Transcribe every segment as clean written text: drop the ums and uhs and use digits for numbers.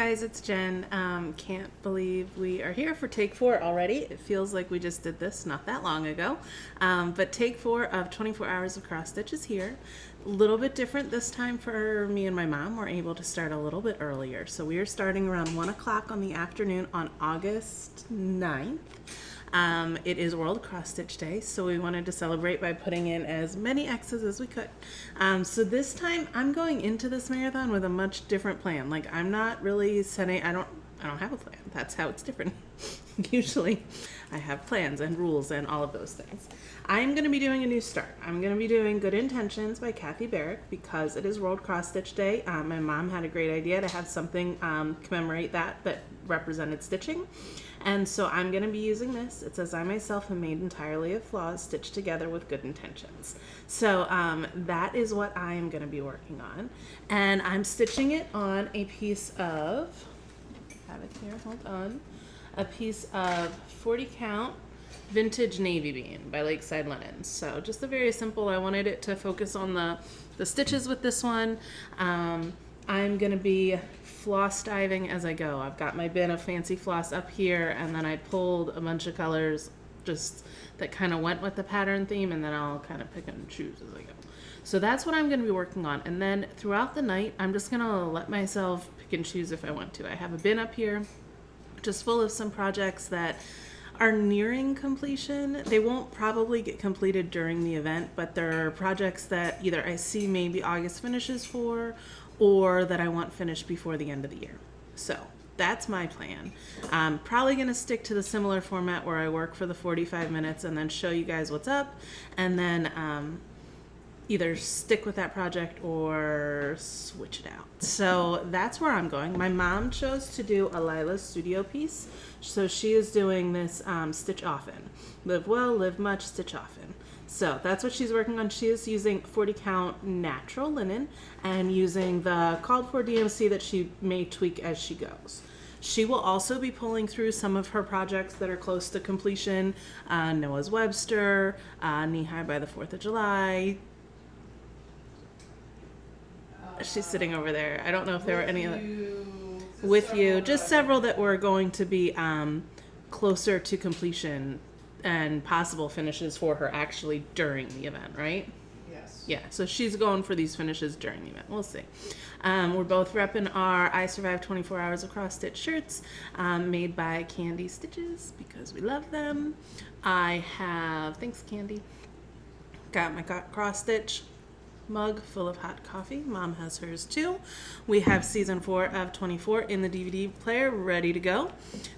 guys, it's Jen. Can't believe we are here for take 4 already. It feels like we just did this not that long ago. But take 4 of 24 hours of cross stitch is here. A little bit different this time for me and my mom. We're able to start a little bit earlier. So we are starting around 1 o'clock on the afternoon on August 9th. It is World Cross Stitch Day, so we wanted to celebrate by putting in as many X's as we could. So this time I'm going into this marathon with a much different plan. Like, I'm not really setting, I don't have a plan. That's how it's different. Usually I have plans and rules and all of those things. I'm going to be doing a new start. I'm going to be doing Good Intentions by Kathy Barrick because it is World Cross Stitch Day. My mom had a great idea to have something commemorate that represented stitching. And so I'm going to be using this. It says, I myself am made entirely of flaws stitched together with good intentions. So that is what I am going to be working on. And I'm stitching it on a piece of, I have it here, hold on, a piece of 40 count vintage navy bean by Lakeside Linens. So just a very simple, I wanted it to focus on the stitches with this one. I'm going to be floss diving as I go. I've got my bin of fancy floss up here, and then I pulled a bunch of colors just that kind of went with the pattern theme, and then I'll kind of pick and choose as I go. So that's what I'm going to be working on. And then throughout the night, I'm just going to let myself pick and choose if I want to. I have a bin up here just full of some projects that are nearing completion. They won't probably get completed during the event, but there are projects that either I see maybe August finishes for, or that I want finished before the end of the year. So that's my plan. I'm probably going to stick to the similar format where I work for the 45 minutes and then show you guys what's up, and then either stick with that project or switch it out. So that's where I'm going. My mom chose to do a Lila's Studio piece. So she is doing this stitch often. Live well, live much, stitch often. So that's what she's working on. She is using 40 count natural linen and using the called for DMC that she may tweak as she goes. She will also be pulling through some of her projects that are close to completion. Noah's Webster, Knee High by the 4th of July. She's sitting over there. I don't know if there were any other. With you. Just several that were going to be closer to completion and possible finishes for her actually during the event, right? Yes. Yeah, so she's going for these finishes during the event. We'll see. We're both repping our I Survived 24 Hours of Cross Stitch shirts made by Candy Stitches because we love them. I have, thanks Candy, got my cross stitch mug full of hot coffee. Mom has hers too. We have season 4 of 24 in the DVD player ready to go.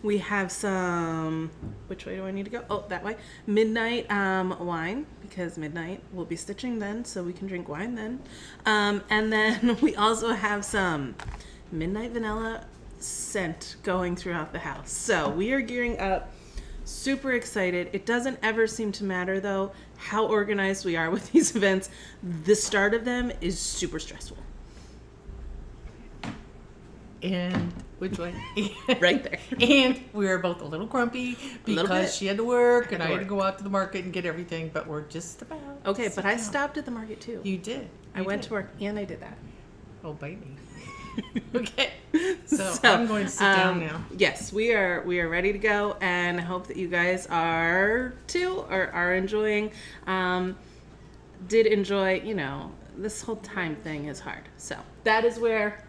We have some, which way do I need to go? Oh, that way. Midnight wine, because midnight we'll be stitching then, so we can drink wine then. And then we also have some midnight vanilla scent going throughout the house. So we are gearing up. Super excited. It doesn't ever seem to matter though how organized we are with these events. The start of them is super stressful. And which way? Right there. And we were both a little grumpy because she had to work and I had to go out to the market and get everything, but we're just about. Okay, but I stopped at the market too. You did. I went to work and I did that. Oh, baby. Okay. So I'm going to sit down now. Yes, we are ready to go, and I hope that you guys are too, or are enjoying. Did enjoy, this whole time thing is hard. So that is where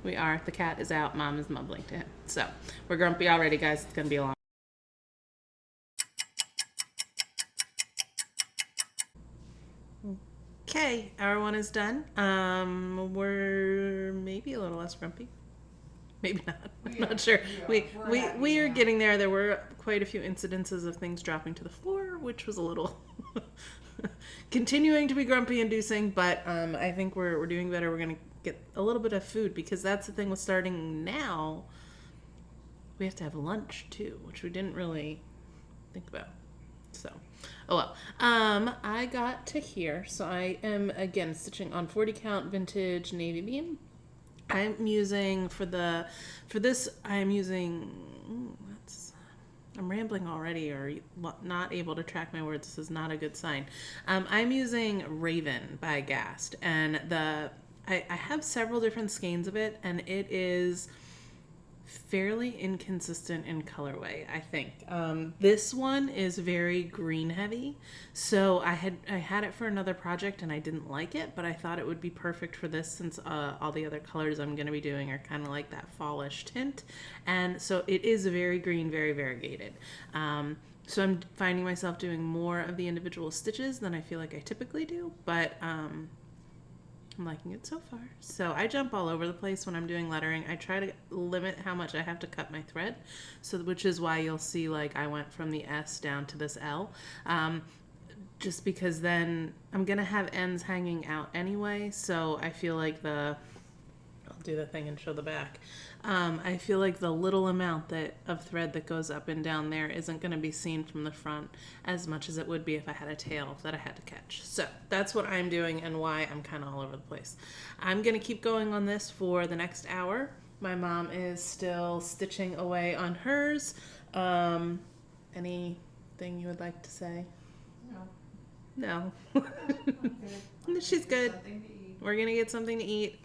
we are. The cat is out. Mom is mumbling to him. So we're grumpy already, guys. It's going to be a long. Okay, our one is done. We're maybe a little less grumpy. Maybe not. I'm not sure. We are getting there. There were quite a few incidences of things dropping to the floor, which was a little continuing to be grumpy inducing, but I think we're doing better. We're going to get a little bit of food because that's the thing with starting now. We have to have lunch too, which we didn't really think about. So, oh well. I got to here, so I am again stitching on 40 count vintage navy bean. I'm using I'm rambling already or not able to track my words. This is not a good sign. I'm using Raven by Gast, and I have several different skeins of it, and it is fairly inconsistent in colorway, I think. This one is very green heavy. So I had it for another project and I didn't like it, but I thought it would be perfect for this since all the other colors I'm going to be doing are kind of like that fallish tint. And so it is very green, very variegated. So I'm finding myself doing more of the individual stitches than I feel like I typically do, but I'm liking it so far. So I jump all over the place when I'm doing lettering. I try to limit how much I have to cut my thread, so which is why you'll see like I went from the S down to this L, just because then I'm gonna have ends hanging out anyway. So I feel like I'll do the thing and show the back. I feel like the little amount of thread that goes up and down there isn't going to be seen from the front as much as it would be if I had a tail that I had to catch. So that's what I'm doing and why I'm kind of all over the place. I'm going to keep going on this for the next hour. My mom is still stitching away on hers. Anything you would like to say? No. She's good. We're going to get something to eat.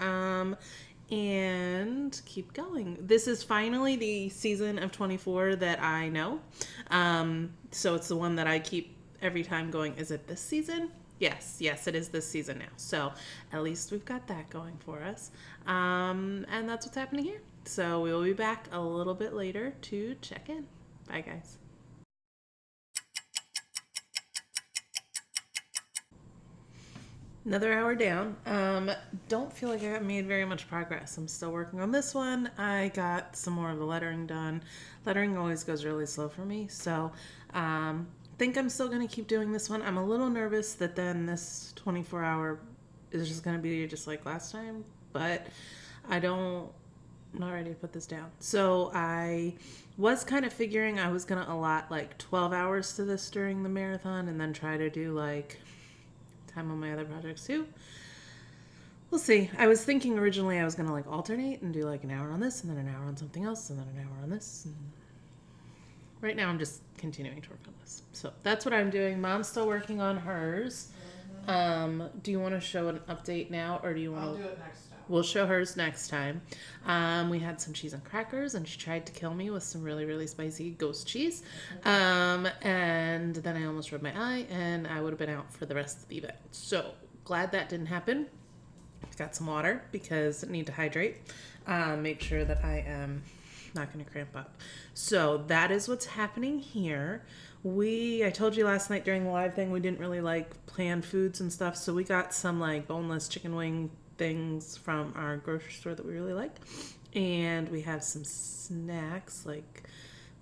And keep going. This is finally the season of 24 that I know. So it's the one that I keep every time going, is it this season? Yes, it is this season now. So at least we've got that going for us. And that's what's happening here. So we will be back a little bit later to check in. Bye, guys. Another hour down. Don't feel like I made very much progress. I'm still working on this one. I got some more of the lettering done. Lettering always goes really slow for me, so think I'm still going to keep doing this one. I'm a little nervous that then this 24-hour is just going to be just like last time, but I'm not ready to put this down. So I was kind of figuring I was going to allot like 12 hours to this during the marathon and then try to do like time on my other projects too. We'll see. I was thinking originally I was going to like alternate and do like an hour on this and then an hour on something else and then an hour on this. And right now I'm just continuing to work on this. So that's what I'm doing. Mom's still working on hers. Do you want to show an update now or do you want to? I'll do it next time. We'll show hers next time. We had some cheese and crackers and she tried to kill me with some really, really spicy ghost cheese. And then I almost rubbed my eye and I would have been out for the rest of the event. So glad that didn't happen. Got some water because I need to hydrate. Make sure that I am not going to cramp up. So that is what's happening here. I told you last night during the live thing, we didn't really like planned foods and stuff. So we got some like boneless chicken wing things from our grocery store that we really like. And we have some snacks like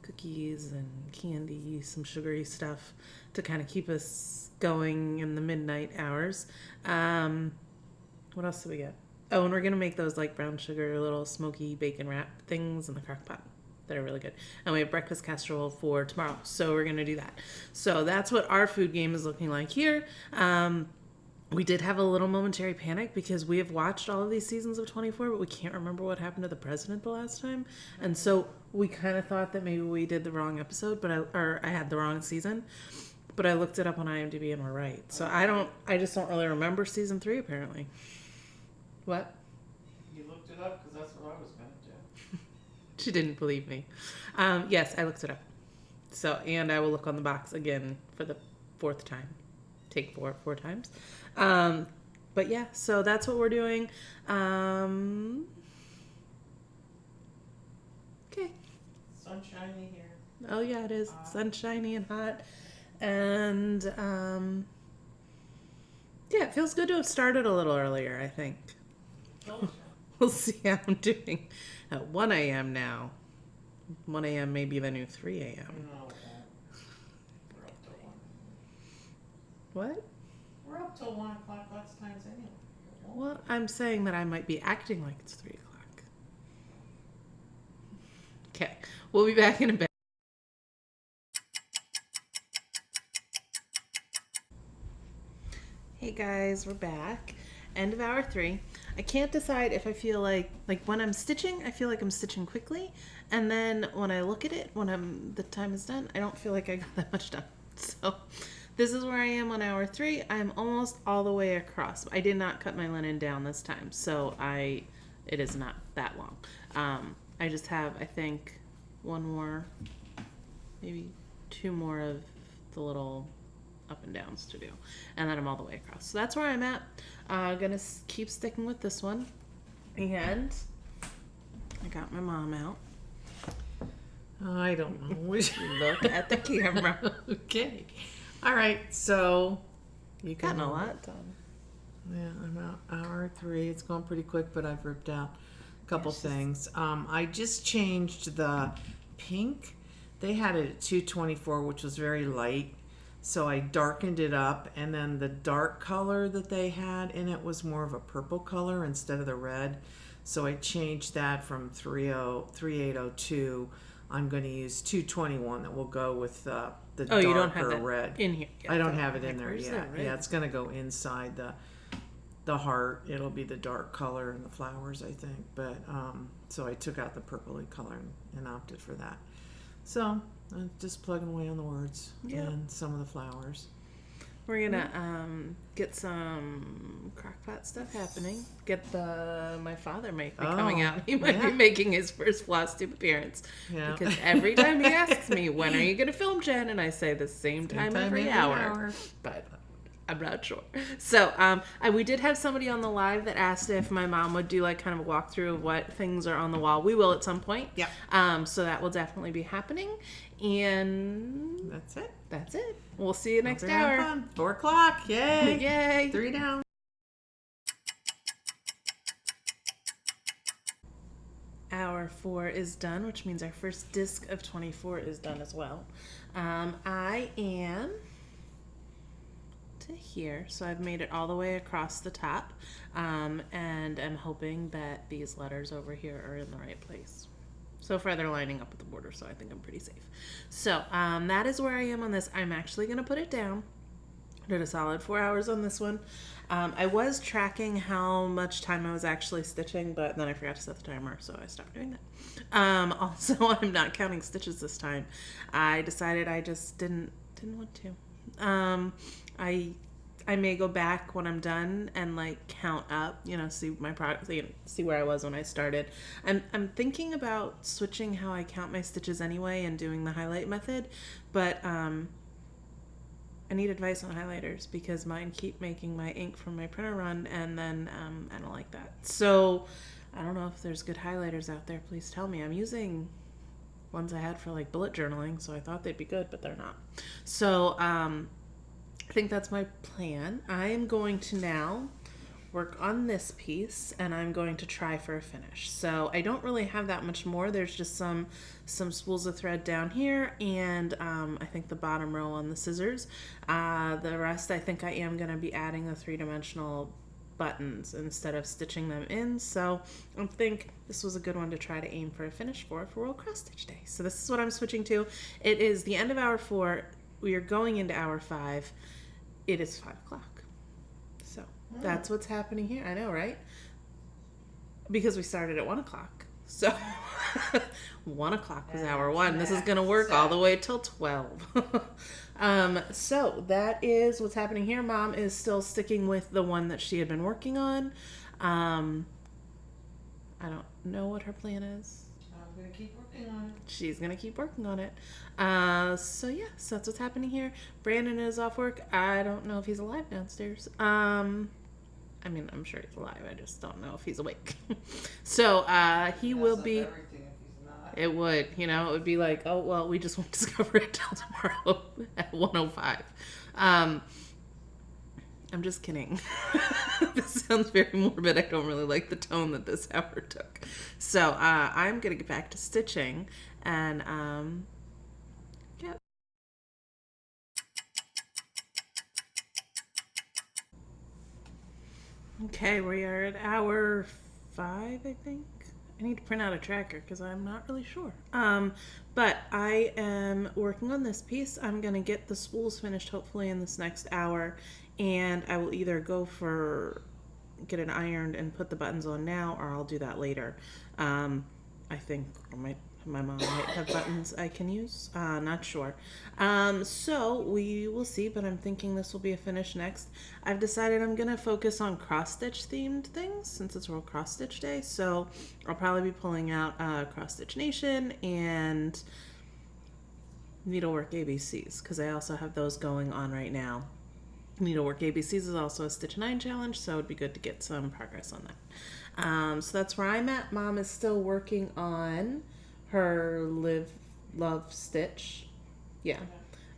cookies and candy, some sugary stuff to kind of keep us going in the midnight hours. What else do we get? Oh, and we're going to make those like brown sugar little smoky bacon wrap things in the crock pot that are really good. And we have breakfast casserole for tomorrow. So we're going to do that. So that's what our food game is looking like here. We did have a little momentary panic because we have watched all of these seasons of 24, but we can't remember what happened to the president the last time. And so we kind of thought that maybe we did the wrong episode, or I had the wrong season. But I looked it up on IMDb and we're right. So I just don't really remember season 3 apparently. What? You looked it up because that's what I was going to do. She didn't believe me. Yes, I looked it up. So, and I will look on the box again for the 4th time. Take 4 times. But yeah, so that's what we're doing. Okay. Sunshiny here. Oh yeah, it is. Sunshiny and hot. And yeah, it feels good to have started a little earlier, I think. We'll see how I'm doing at 1 a.m. now. 1 a.m. may be the new 3 a.m. No, we're up till 1. What? We're up till 1 o'clock lots times anyway. Well, I'm saying that I might be acting like it's 3 o'clock. Okay, we'll be back in a bit. Hey guys, we're back. End of hour 3. I can't decide if I feel like when I'm stitching, I feel like I'm stitching quickly, and then when I look at it, the time is done, I don't feel like I got that much done. So this is where I am on hour 3. I'm almost all the way across. I did not cut my linen down this time, so it is not that long. I just have, I think, one more, maybe two more of the little up and downs to do, and then I'm all the way across. So that's where I'm at. Gonna keep sticking with this one, and I got my mom out. I don't know. Look at the camera. Okay. All right. So you Gotten a lot done. Yeah, I'm out hour 3. It's going pretty quick, but I've ripped out a couple things. I just changed the pink. They had it at 224, which was very light. So I darkened it up, and then the dark color that they had in it was more of a purple color instead of the red. So I changed that from 3802. I'm going to use 221 that will go with the darker you don't have that red. in here yet. I don't have it in there Where's yet. Yeah, it's going to go inside the heart. It'll be the dark color and the flowers, I think. But so I took out the purpley color and opted for that. So I'm just plugging away on the words and some of the flowers. We're gonna get some crockpot stuff happening. Get my father might be coming out. He might be making his first floss tube appearance. Yeah. Because every time he asks me, when are you gonna film, Jen? And I say the same time every hour. But I'm not sure. So we did have somebody on the live that asked if my mom would do like kind of a walkthrough of what things are on the wall. We will at some point. Yeah. So that will definitely be happening. And that's it. That's it. We'll see you next hour. Fun. 4 o'clock. Yay. Yay. 3 down. Hour 4 is done, which means our first disc of 24 is done as well. I am to here, so I've made it all the way across the top, and I'm hoping that these letters over here are in the right place. So far they're lining up with the border, so I think I'm pretty safe. So that is where I am on this. I'm actually going to put it down. Did a solid 4 hours on this one. I was tracking how much time I was actually stitching, but then I forgot to set the timer, so I stopped doing that. Also, I'm not counting stitches this time. I decided I just didn't want to. I may go back when I'm done and like count up, see my progress, see where I was when I started. I'm thinking about switching how I count my stitches anyway and doing the highlight method, but I need advice on highlighters because mine keep making my ink from my printer run, and then I don't like that. So I don't know if there's good highlighters out there. Please tell me. I'm using ones I had for like bullet journaling, so I thought they'd be good, but they're not. So I think that's my plan. I am going to now work on this piece, and I'm going to try for a finish. So I don't really have that much more. There's just some spools of thread down here, and I think the bottom row on the scissors. The rest, I think I am going to be adding the 3-dimensional buttons instead of stitching them in. So I think this was a good one to try to aim for a finish for World Cross Stitch Day. So this is what I'm switching to. It is the end of hour 4. We are going into hour 5. It is 5 o'clock. So that's what's happening here. I know, right? Because we started at 1 o'clock. So 1 o'clock was hour 1. This is going to work all the way till 12. So that is what's happening here. Mom is still sticking with the one that she had been working on. I don't know what her plan is. I'm going to keep working on it. She's going to keep working on it. So that's what's happening here. Brandon is off work. I don't know if he's alive downstairs. I mean, I'm sure he's alive. I just don't know if he's awake. So he will be. Everything if he's not. It would, it would be like, oh, well, we just won't discover it till tomorrow at 1:05. I'm just kidding. This sounds very morbid. I don't really like the tone that this hour took. So I'm going to get back to stitching, and yeah. Okay, we are at hour 5, I think. I need to print out a tracker because I'm not really sure. But I am working on this piece. I'm going to get the spools finished hopefully in this next hour, and I will either get it ironed and put the buttons on now, or I'll do that later. I think I might My mom might have buttons I can use. Not sure. So we will see, but I'm thinking this will be a finish next. I've decided I'm going to focus on cross-stitch themed things since it's World Cross Stitch Day. So I'll probably be pulling out Cross Stitch Nation and Needlework ABCs because I also have those going on right now. Needlework ABCs is also a Stitch 9 challenge, so it'd be good to get some progress on that. So that's where I'm at. Mom is still working on her Live Love Stitch. Yeah.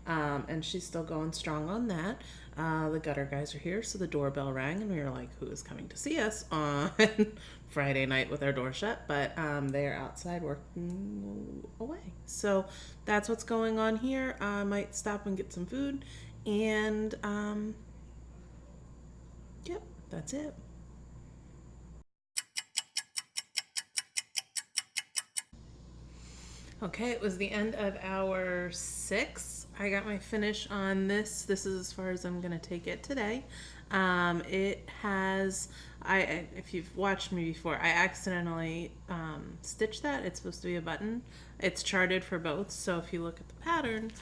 And she's still going strong on that. The gutter guys are here, so the doorbell rang, and we were like, who is coming to see us on Friday night with our door shut? But they are outside working away. So that's what's going on here. I might stop and get some food. And, yep, that's it. Okay, it was the end of hour 6. I got my finish on this. This is as far as I'm going to take it today. It has, if you've watched me before, I accidentally stitched that. It's supposed to be a button. It's charted for both, so if you look at the pattern,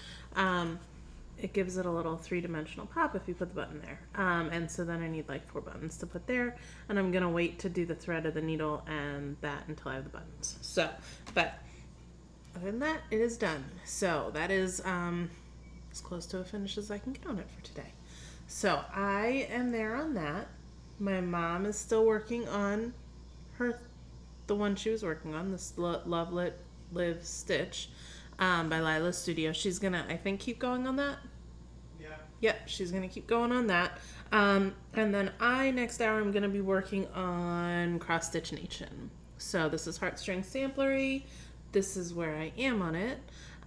it gives it a little 3-dimensional pop if you put the button there. And so then I need like 4 buttons to put there, and I'm gonna wait to do the thread of the needle and that until I have the buttons. So, but other than that, it is done. So that is as close to a finish as I can get on it for today. So I am there on that. My mom is still working on the one she was working on, this Love Lit Live Stitch. By Lila Studio. She's gonna, I think, keep going on that. Yeah. Yep, she's gonna keep going on that. And then next hour, I'm gonna be working on Cross Stitch Nation. So this is Heartstring Samplery. This is where I am on it.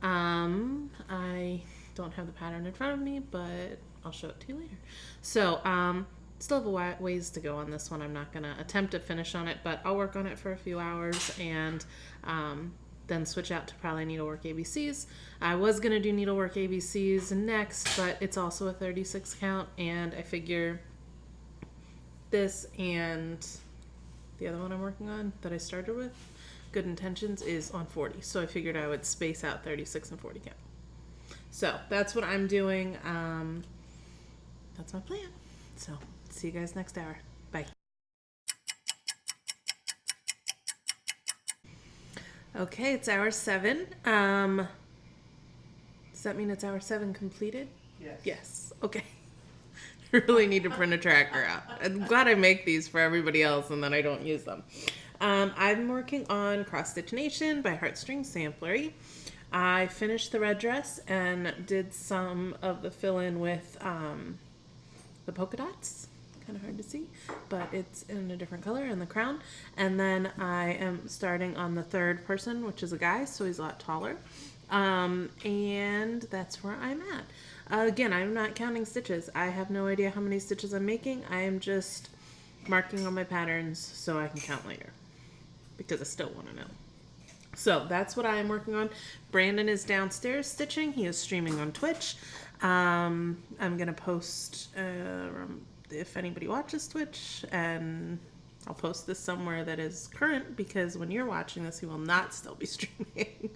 I don't have the pattern in front of me, but I'll show it to you later. So, still have a ways to go on this one. I'm not gonna attempt to finish on it, but I'll work on it for a few hours and, then switch out to probably Needlework ABCs. I was going to do Needlework ABCs next, but it's also a 36 count, and I figure this and the other one I'm working on that I started with, Good Intentions, is on 40. So I figured I would space out 36 and 40 count. So that's what I'm doing. That's my plan. So see you guys next hour. Bye. Okay, it's hour 7. Does that mean it's hour 7 completed? Yes. Yes. Okay. I really need to print a tracker out. I'm glad I make these for everybody else and then I don't use them. I'm working on Cross Stitch Nation by Heartstring Samplery. I finished the red dress and did some of the fill-in with the polka dots. Kind of hard to see, but it's in a different color in the crown. And then I am starting on the third person, which is a guy, so he's a lot taller. And that's where I'm at. Again, I'm not counting stitches. I have no idea how many stitches I'm making. I am just marking on my patterns so I can count later because I still want to know. So that's what I am working on. Brandon is downstairs stitching. He is streaming on Twitch. I'm gonna post if anybody watches Twitch, and I'll post this somewhere that is current because when you're watching this, he will not still be streaming.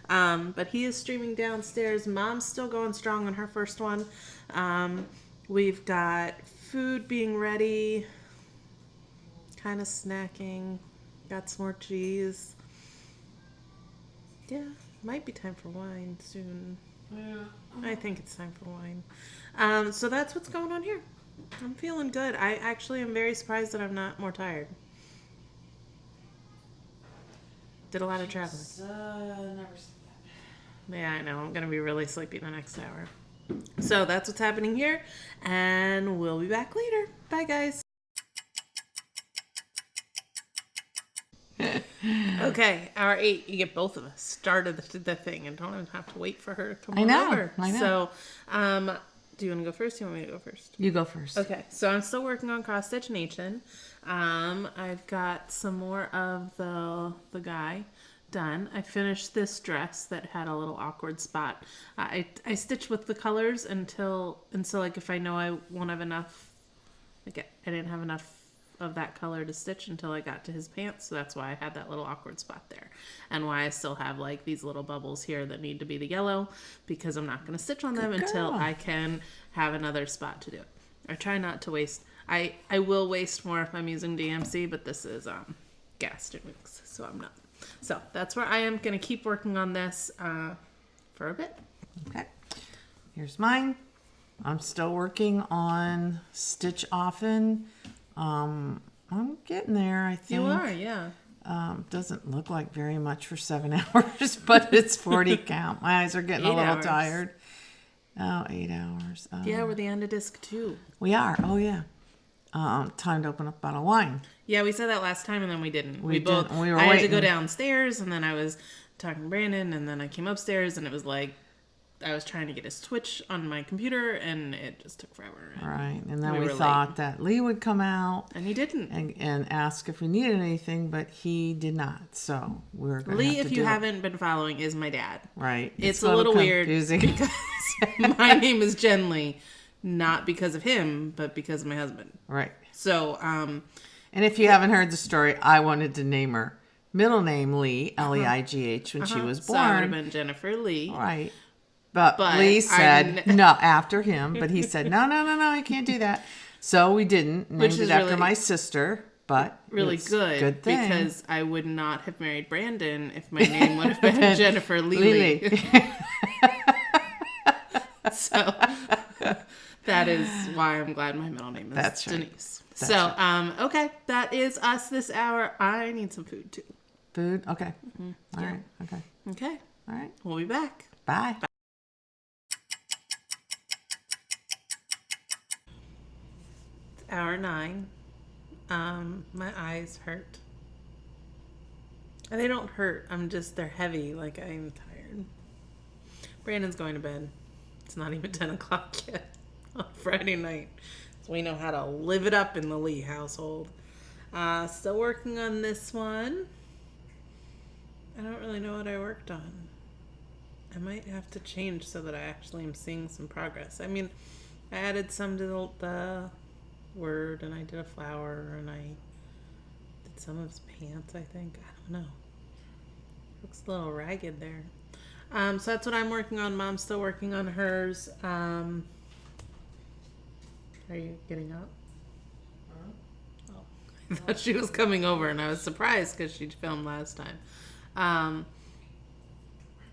But he is streaming downstairs. Mom's still going strong on her first one. We've got food being ready, kind of snacking, got some more cheese. Yeah, might be time for wine soon. Yeah. I think it's time for wine. So that's what's going on here. I'm feeling good. I actually am very surprised that I'm not more tired. Did a lot of traveling. Never said that. Yeah, I know. I'm going to be really sleepy the next hour. So that's what's happening here, and we'll be back later. Bye, guys. Okay, hour 8. You get both of us started the thing and don't even have to wait for her to come over. I know. So, do you want to go first? Do you want me to go first? You go first. Okay, so I'm still working on Cross Stitch Nation. I've got some more of the guy done. I finished this dress that had a little awkward spot. I stitch with the colors until like if I know I won't have enough, like I didn't have enough of that color to stitch until I got to his pants. So that's why I had that little awkward spot there. And why I still have like these little bubbles here that need to be the yellow, because I'm not going to stitch on them until I can have another spot to do it. I try not to waste. I will waste more if I'm using DMC, but this is Gaston Wicks, so I'm not. So that's where I am going to keep working on this for a bit. Okay. Here's mine. I'm still working on Stitch Often. I'm getting there, I think. You are, yeah. Doesn't look like very much for 7 hours, but it's 40 count. My eyes are getting a little tired. Oh, 8 hours. Yeah, we're the end of disc 2. We are. Oh, yeah. Time to open up a bottle of wine. Yeah, we said that last time, and then we didn't. We both. didn't. We were I had to go waiting. downstairs, and then I was talking to Brandon, and then I came upstairs, and it was like I was trying to get his Twitch on my computer, and it just took forever. Right. And then we we were thought that Lee would come out And he didn't. and ask if we needed anything, but he did not. So we were going to Lee, have to if you do it. haven't been following, is my dad. Right. It's a little weird confusing. because my name is Jen Lee, not because of him, but because of my husband. Right. So, And if you haven't heard the story, I wanted to name her middle name Lee, Leigh, when she was so I would have born. been Jennifer Lee. Right. But But Lee I said, no, after him. But he said, no, you can't do that. So we didn't. Named Which it is after really- my sister. But Really it's good, good thing. because I would not have married Brandon if my name would have been Jennifer Lee. So that is why I'm glad my middle name is That's right. Denise. That's So, okay, that is us this hour. I need some food too. Food? Okay. All right. Okay. Okay, All right. we'll be back. Bye. It's hour 9. My eyes hurt. And they don't hurt. They're heavy. Like, I'm tired. Brandon's going to bed. It's not even 10 o'clock yet on Friday night. So we know how to live it up in the Lee household. Still working on this one. I don't really know what I worked on. I might have to change so that I actually am seeing some progress. I mean, I added some to the word, and I did a flower, and I did some of his pants, I think. I don't know. Looks a little ragged there. So that's what I'm working on. Mom's still working on hers. Are you getting up? Oh, I thought she was coming over, and I was surprised because she filmed last time.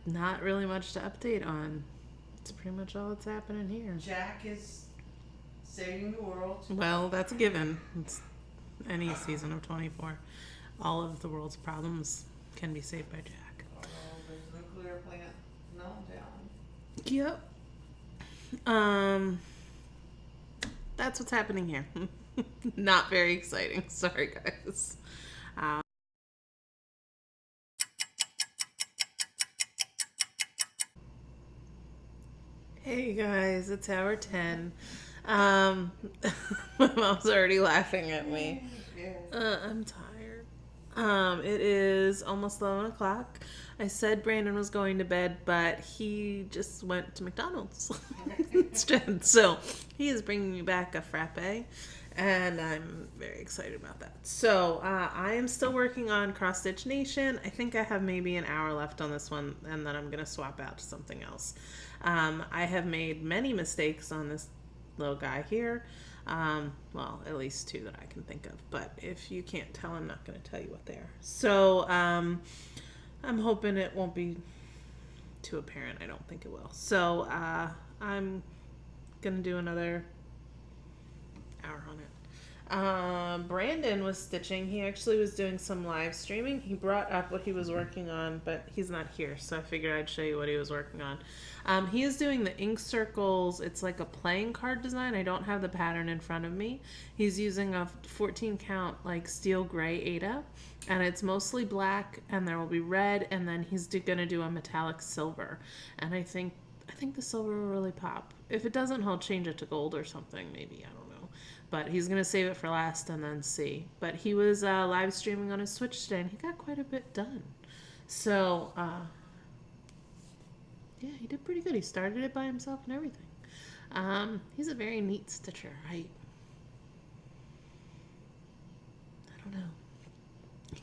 Not really much to update on. It's pretty much all that's happening here. Jack is saving the world. Well, that's a given. It's any season of 24. All of the world's problems can be saved by Jack. The nuclear plant meltdown. Yep. That's what's happening here. Not very exciting. Sorry, guys. Hey guys, it's hour 10. My mom's already laughing at me. I'm tired. It is almost 11 o'clock. I said Brandon was going to bed, but he just went to McDonald's instead. So he is bringing me back a frappe, and I'm very excited about that. So I am still working on Cross Stitch Nation. I think I have maybe an hour left on this one, and then I'm going to swap out to something else. I have made many mistakes on this little guy here. Well, at least 2 that I can think of. But if you can't tell, I'm not going to tell you what they are. So I'm hoping it won't be too apparent. I don't think it will. So I'm going to do another hour on it. Brandon was stitching. He actually was doing some live streaming. He brought up what he was working on, but he's not here, so I figured I'd show you what he was working on. He is doing the ink circles. It's like a playing card design. I don't have the pattern in front of me. He's using a 14 count like steel gray Ada, and it's mostly black, and there will be red, and then he's gonna do a metallic silver. And I think the silver will really pop. If it doesn't, he'll change it to gold or something, maybe. I don't know. But he's going to save it for last and then see. But he was live streaming on his Twitch today, and he got quite a bit done. So, yeah, he did pretty good. He started it by himself and everything. He's a very neat stitcher.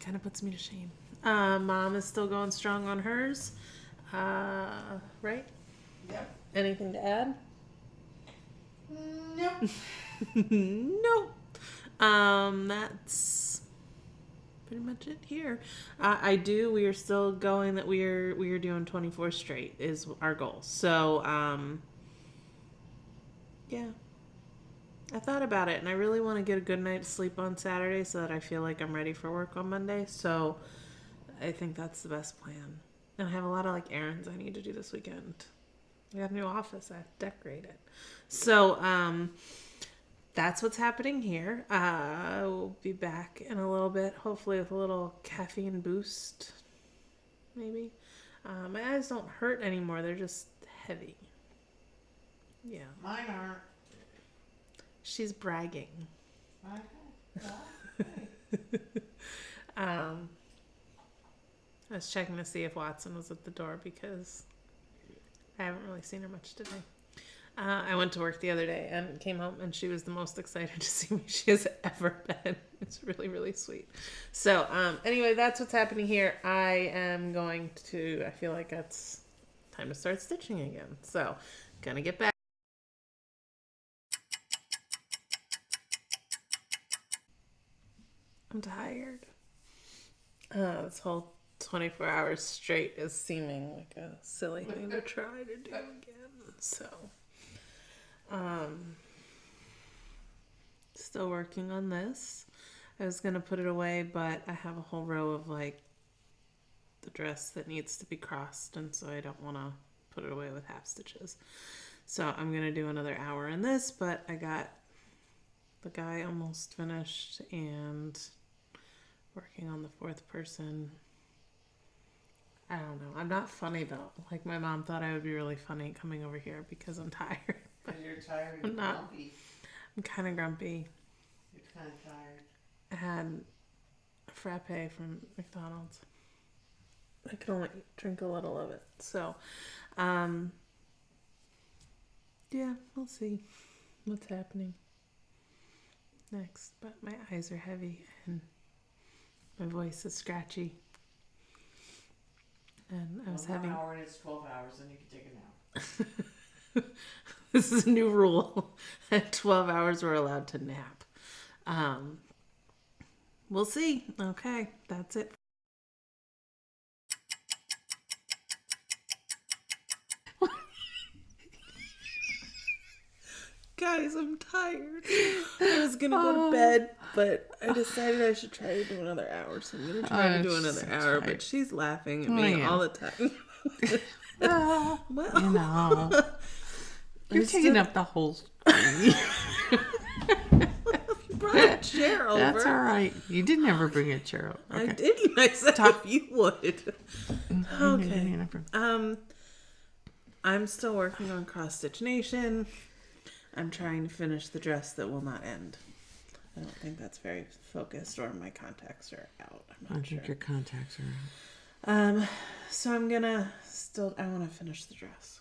kind of puts me to shame. Mom is still going strong on hers. Right? Yep. Anything to add? Nope. Nope. That's pretty much it here. We are still going that we are doing 24 straight is our goal. So, yeah. I thought about it, and I really want to get a good night's sleep on Saturday so that I feel like I'm ready for work on Monday. So I think that's the best plan. And I have a lot of errands I need to do this weekend. I got a new office. I have to decorate it. So that's what's happening here. We'll be back in a little bit, hopefully with a little caffeine boost, maybe. My eyes don't hurt anymore. They're just heavy. Yeah. Mine aren't. She's bragging. I was checking to see if Watson was at the door because I haven't really seen her much today. I went to work the other day and came home and she was the most excited to see me she has ever been. It's really, really sweet. So anyway, that's what's happening here. I feel like it's time to start stitching again. So gonna get back. I'm tired. This whole 24 hours straight is seeming like a silly thing to try to do again. So, still working on this. I was going to put it away, but I have a whole row of the dress that needs to be crossed, and so I don't want to put it away with half stitches. So I'm going to do another hour in this, but I got the guy almost finished and working on the fourth person. I don't know. I'm not funny though. My mom thought I would be really funny coming over here because I'm tired. Because you're tired I'm and not. grumpy. I'm kind of grumpy. You're kind of tired. I had a frappe from McDonald's. I can only drink a little of it. So, yeah, we'll see what's happening next. But my eyes are heavy and my voice is scratchy. And I was having... 1 hour and it's 12 hours, and you can take a nap. This is a new rule. At 12 hours, we're allowed to nap. We'll see. Okay, that's it. Guys, I'm tired. I was going to go to bed, but I decided I should try to do another hour. So I'm going to try to do another hour, tired. but she's laughing at me all the time. Well, you're taking up the whole screen. You brought a chair over. That's all right. You didn't ever bring a chair over. Okay. I didn't. I said if you would. Okay. I'm still working on Cross Stitch Nation. I'm trying to finish the dress that will not end. I don't think that's very focused, or my contacts are out. I'm not sure. I think your contacts are out. So I'm gonna I want to finish the dress.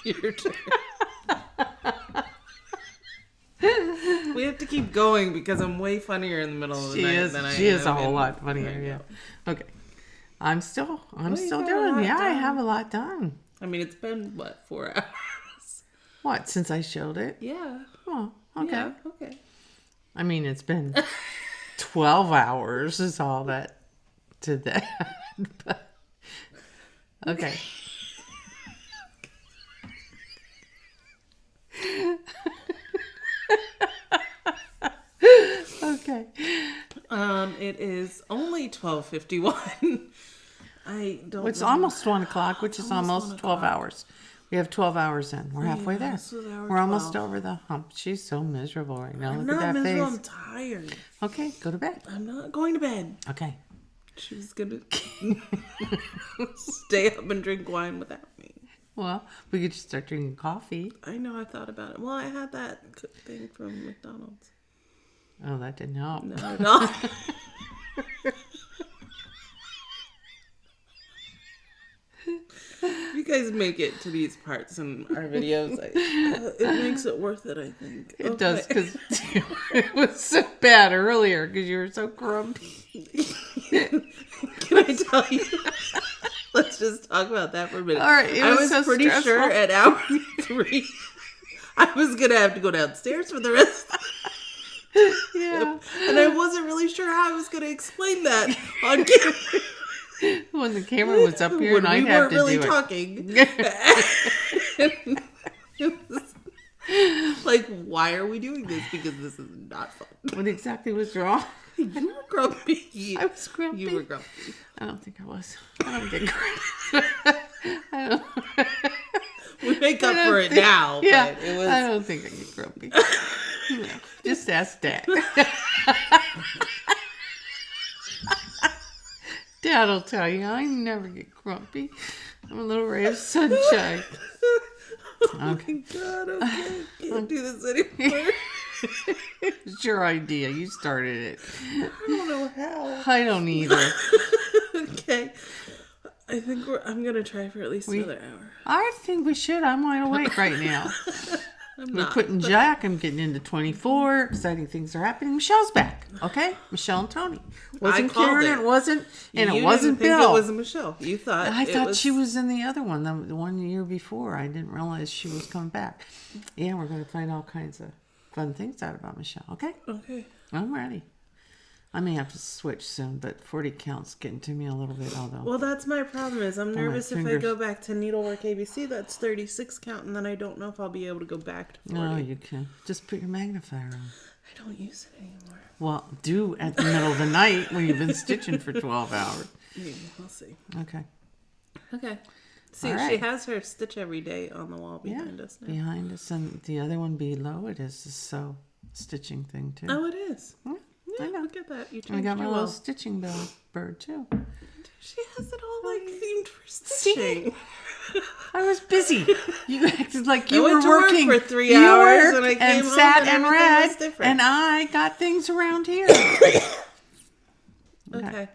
Your turn. We have to keep going because I'm way funnier in the middle of the night than I am. She is a whole lot funnier, yeah. Okay. I'm still doing. Yeah, I have a lot done. I mean, it's been, 4 hours? What, since I showed it? Yeah. Oh, okay. Yeah, okay. I mean, it's been 12 hours is all that to that. But, okay. Okay. It is only 12:51. I don't It's know. almost 1 o'clock, which is almost 12 hours. We have 12 hours in. We're halfway there. We're almost over the hump. She's so miserable right now. I'm Look not at that miserable. face. I'm tired. Okay, go to bed. I'm not going to bed. Okay. She's gonna stay up and drink wine without me. Well, we could just start drinking coffee. I know. I thought about it. Well, I had that thing from McDonald's. Oh, that didn't help. Not at all. you guys make it to these parts in our videos, it makes it worth it, I think. It does, because it was so bad earlier because you were so grumpy. Can I tell you? Let's just talk about that for a minute. All right, I was so pretty stressful. sure at hour 3 I was going to have to go downstairs for the rest of Yeah. and I wasn't really sure how I was going to explain that on camera. When the camera was up here When and we I'd have weren't to really do talking. It was like, why are we doing this? Because this is not fun. it. What exactly was wrong? You were grumpy. I was grumpy. You were grumpy. I don't think I was. I don't get grumpy. I don't. We make up I don't for it think- now, Yeah, but it was... I don't think I get grumpy. No, just ask Dad. Dad'll tell you I never get grumpy. I'm a little ray of sunshine. Oh my God, okay. Can't do this anymore. It's your idea. You started it. I don't know how. I don't either. Okay. I think I'm going to try for at least another hour. I think we should. I'm wide awake right now. I'm We're not. quitting Jack. I'm getting into 24. Exciting things are happening. Michelle's back. Okay? Michelle and Tony. Wasn't called Karen. it. It wasn't. And You it wasn't didn't think Bill. it was Michelle. You thought I it thought she was in the other one, the one year before. I didn't realize she was coming back. Yeah, we're going to find all kinds of fun things out about Michelle. Okay? Okay. I'm ready. I may have to switch soon, but 40 count's getting to me a little bit, although. Well, that's my problem is I'm nervous if I fingers. go back to needlework ABC, that's 36 count, and then I don't know if I'll be able to go back to 40. No, you can. Just put your magnifier on. I don't use it anymore. Well, do at the middle of the night when you've been stitching for 12 hours. Maybe. We'll see. Okay. Okay. See, All right. she has her stitch every day on the wall behind us now. Behind us, and the other one below it is the sew stitching thing, too. Oh, it is. Yeah, I know. Look at that. You I changed got my your little wall. stitching bird, too. She has it all like themed for stitching. I was busy. You acted like I you went were to work working for 3 You hours, worked and I came home sat and and everything read, was different. and I got things around here. Okay.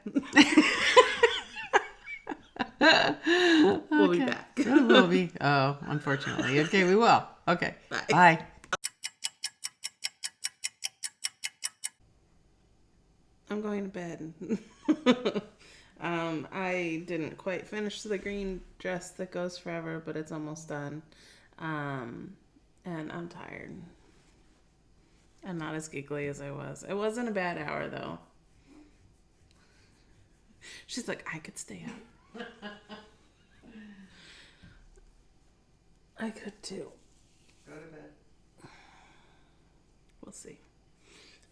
We'll be back. We'll be. Oh, unfortunately. Okay, we will. Okay. Bye. Bye. I'm going to bed. I didn't quite finish the green dress that goes forever, but it's almost done. And I'm tired. And not as giggly as I was. It wasn't a bad hour, though. She's like, I could stay up. I could too. Go to bed. We'll see.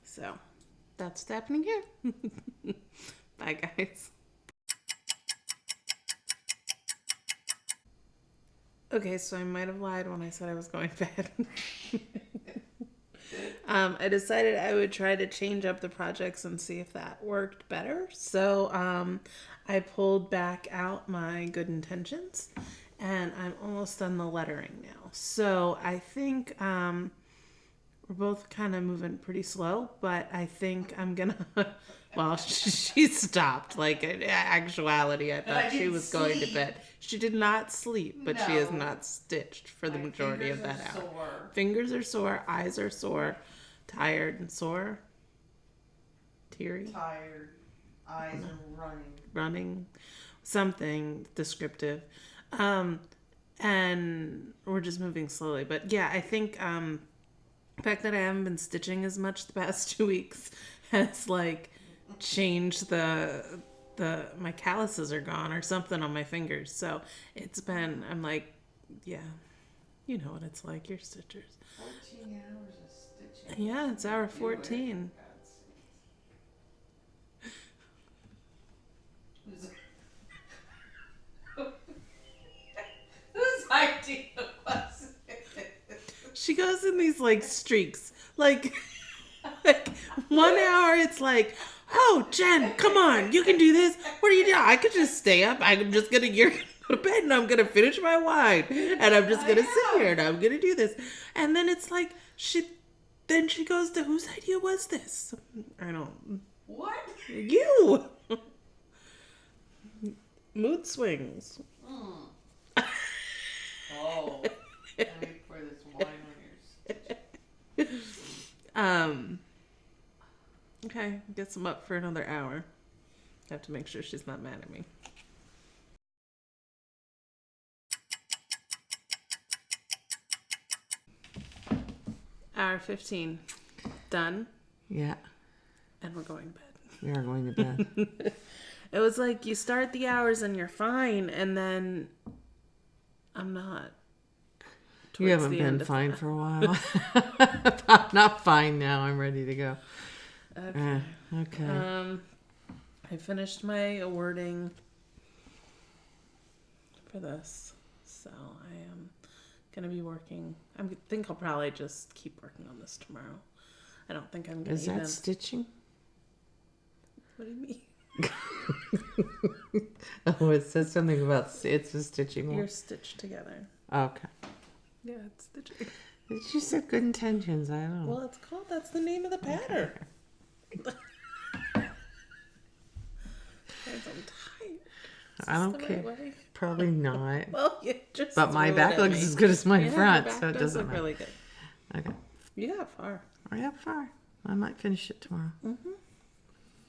So, that's what's happening here. Bye, guys. Okay, so I might have lied when I said I was going to bed. I decided I would try to change up the projects and see if that worked better. So I pulled back out my good intentions, and I'm almost done the lettering now. So I think we're both kind of moving pretty slow, but I think I'm gonna. Well, she stopped. Like in actuality, I thought she was going to bed. She did not sleep, but she has not stitched for the majority of that hour. Fingers are sore, eyes are sore, tired and sore, teary, Tired. Eyes are running, something descriptive. And we're just moving slowly. But yeah, I think the fact that I haven't been stitching as much the past 2 weeks has like changed my calluses are gone or something on my fingers. So it's been, I'm like, yeah, you know what it's like, you're stitchers. 14 hours of stitching. Yeah, it's hour 14. Whose idea was it? She goes in these like streaks. Like 1 hour it's like, oh, Jen, come on, you can do this. What are you doing? I could just stay up. You're gonna go to bed and I'm gonna finish my wine. And I'm just gonna sit here and I'm gonna do this. And then it's like, then she goes to, whose idea was this? I don't. What? You! Mood swings. Oh, let me pour this wine on your stitch. Okay, gets them up for another hour. Have to make sure she's not mad at me. Hour 15. Done. Yeah, And we're going to bed. we are going to bed. It was like you start the hours and you're fine, and then I'm not. You haven't been fine for a while. I'm not fine now. I'm ready to go. Okay. Okay. I finished my wording for this, so I am gonna be working. I think I'll probably just keep working on this tomorrow. I don't think I'm gonna. Is that stitching? What do you mean? Oh, it says something about it's a stitching one. You're stitched together. Okay. Yeah, it's stitching. She said good intentions. I don't know. Well, it's called. That's the name of the pattern. I'm tired. I don't care. Right, Probably not. well, you just. But my back looks as good as my front, so it doesn't look matter. really good. Okay. You got far. I got far. I might finish it tomorrow. Mm-hmm.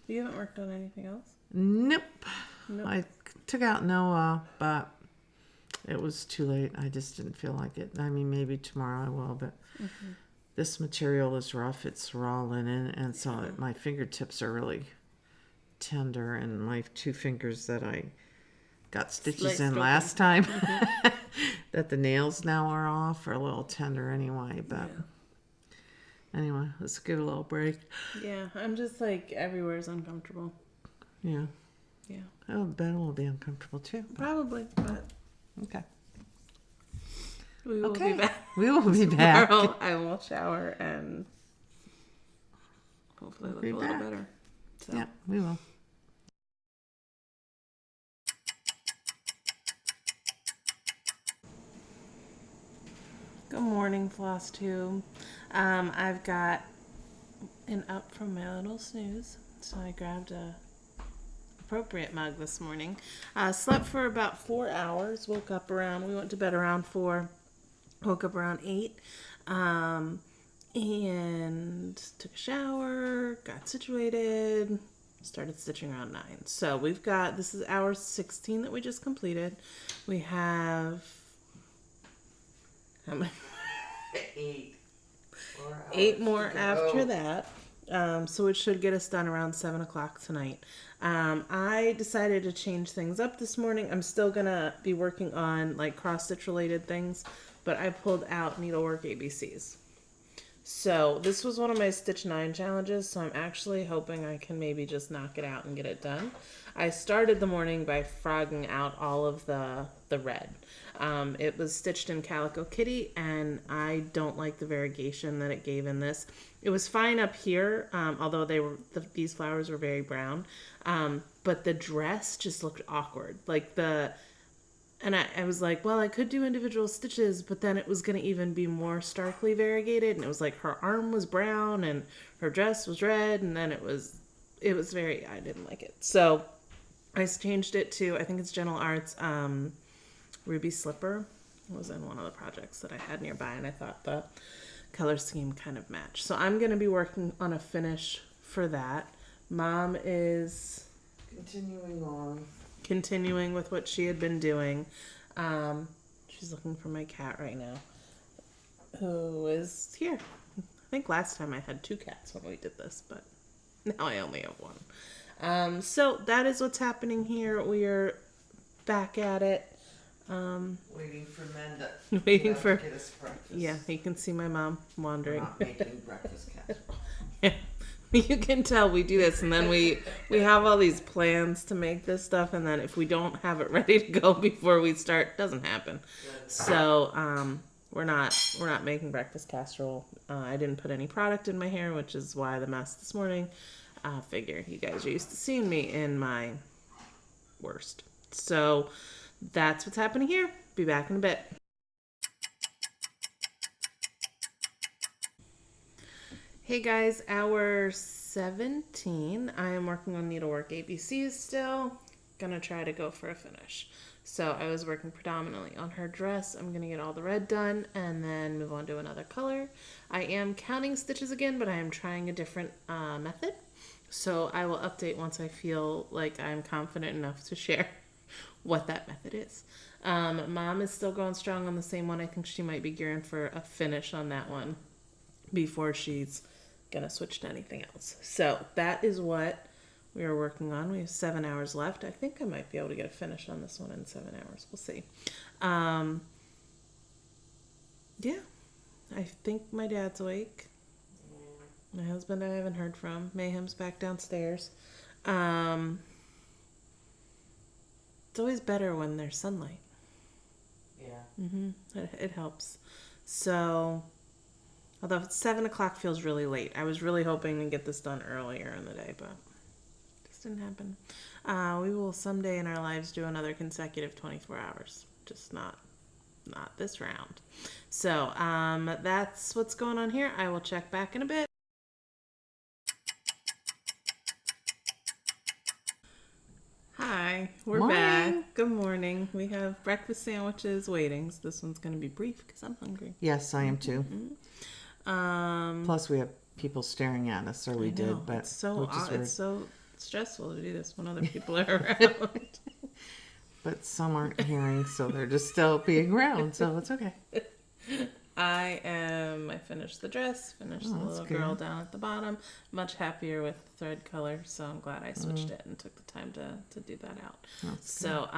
You haven't worked on anything else? Nope. Nope. I took out Noah, but it was too late. I just didn't feel like it. I mean, maybe tomorrow I will, but this material is rough. It's raw linen, and so my fingertips are really tender, and my two fingers that I got stitches Sliced in open. last time that the nails now are off are a little tender anyway, but anyway, let's give it a little break. Yeah, I'm just like everywhere's uncomfortable. Yeah. Yeah. Oh, bed will be uncomfortable too. Probably, but Okay. we will be back. We will be back. Tomorrow I will shower and hopefully look Be a little back. better. So. Yeah, we will. Good morning, Floss Tube. I've got an up from my little snooze, so I grabbed a appropriate mug this morning. Slept for about 4 hours. We went to bed around 4. Woke up around 8. And took a shower, got situated, started stitching around 9. So this is hour 16 that we just completed. We have, how many? 8 more after that. So it should get us done around 7 o'clock tonight. I decided to change things up this morning. I'm still gonna be working on like cross stitch related things, but I pulled out needlework ABCs. So this was one of my Stitch 9 challenges, so I'm actually hoping I can maybe just knock it out and get it done. I started the morning by frogging out all of the red. It was stitched in Calico Kitty, and I don't like the variegation that it gave in this. It was fine up here, although these flowers were very brown, but the dress just looked awkward. And I was like, well, I could do individual stitches, but then it was going to even be more starkly variegated. And it was like her arm was brown and her dress was red. And then I didn't like it. So I changed it to, I think it's Gentle Arts Ruby Slipper. It was in one of the projects that I had nearby. And I thought the color scheme kind of matched. So I'm going to be working on a finish for that. Mom is continuing with what she had been doing. She's looking for my cat right now, who is here. I think last time I had 2 cats when we did this, but now I only have 1. So that is what's happening here. We are back at it. Waiting for Menda. Waiting for get us breakfast. Yeah, you can see my mom wandering. Not making breakfast casserole. Yeah. You can tell we do this, and then we have all these plans to make this stuff, and then if we don't have it ready to go before we start, it doesn't happen. So we're not making breakfast casserole. I didn't put any product in my hair, which is why the mess this morning. Figure you guys are used to seeing me in my worst. So that's what's happening here. Be back in a bit. Hey guys, hour 17. I am working on needlework ABCs still. Gonna try to go for a finish. So I was working predominantly on her dress. I'm going to get all the red done and then move on to another color. I am counting stitches again, but I am trying a different method. So I will update once I feel like I'm confident enough to share what that method is. Mom is still going strong on the same one. I think she might be gearing for a finish on that one before she's going to switch to anything else. So that is what we are working on. We have 7 hours left. I think I might be able to get a finish on this one in 7 hours. We'll see. Yeah, I think my dad's awake. My husband I haven't heard from. Mayhem's back downstairs. It's always better when there's sunlight. Yeah. It helps. So, although 7 o'clock feels really late. I was really hoping to get this done earlier in the day, but it just didn't happen. We will someday in our lives do another consecutive 24 hours. Just not this round. So, that's what's going on here. I will check back in a bit. Hi, we're Morning. back. Good morning. We have breakfast sandwiches waiting. So this one's going to be brief because I'm hungry. Yes, I am too. Plus, we have people staring at us, or we I know, did, but it's so which is odd. weird. It's so stressful to do this when other people are around. But some aren't hearing, so they're just still being around, so it's okay. I finished the dress, finished the that's little girl good. down at the bottom. Much happier with the thread color, so I'm glad I switched it and took the time to do that out. That's So,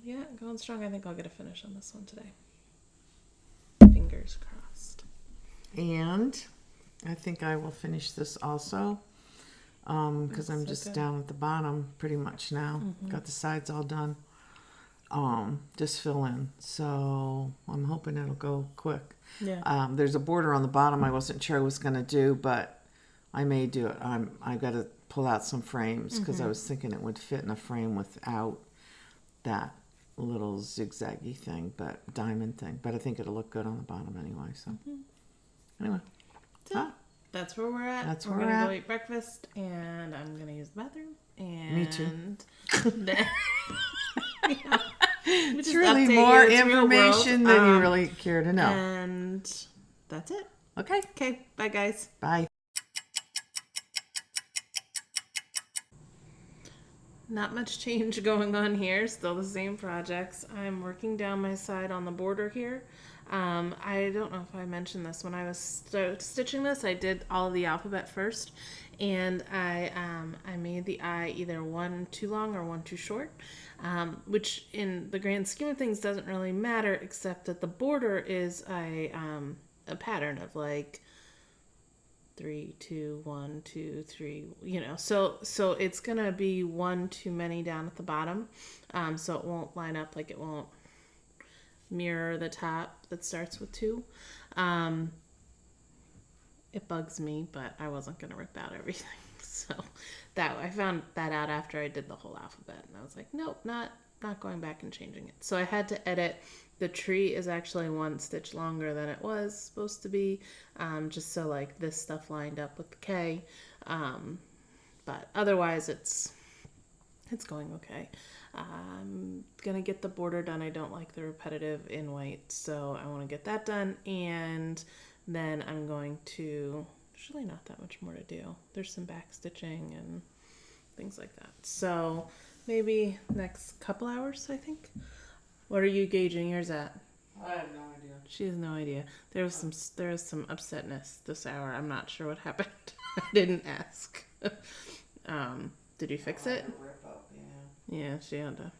yeah, going strong. I think I'll get a finish on this one today. Fingers crossed. And I think I will finish this also, because I'm so just good. down at the bottom pretty much now. Got the sides all done. Just fill in. So I'm hoping it'll go quick. Yeah. There's a border on the bottom I wasn't sure I was going to do, but I may do it. I got to pull out some frames because I was thinking it would fit in a frame without that little zigzaggy thing, but diamond thing. But I think it'll look good on the bottom anyway. So anyway, So that's where we're at. That's we're where we're gonna at. go eat breakfast, and I'm gonna use the bathroom. And Me too. Then, it's really more information than you really care to know. And that's it. Okay, Okay, bye guys. bye. Not much change going on here. Still the same projects. I'm working down my side on the border here. I don't know if I mentioned this when I was stitching this. I did all of the alphabet first, and I made the I either one too long or one too short, which in the grand scheme of things doesn't really matter, except that the border is a pattern of like 3, 2, 1, 2, 3, so it's gonna be one too many down at the bottom, so it won't line up, like it won't mirror the top that starts with 2. It bugs me, but I wasn't gonna rip out everything. So that I found that out after I did the whole alphabet, and I was like, nope, not going back and changing it. So I had to edit. The tree is actually 1 stitch longer than it was supposed to be, just so like this stuff lined up with the K. But otherwise it's going okay. I'm gonna get the border done. I don't like the repetitive in white, so I want to get that done, and then I'm going to, there's really not that much more to do. There's some back stitching and things like that. So maybe next couple hours, I think. What are you gauging yours at? I have no idea. She has no idea. There was some upsetness this hour. I'm not sure what happened. I didn't ask. Did you fix it? Rip up, Yeah, she had to.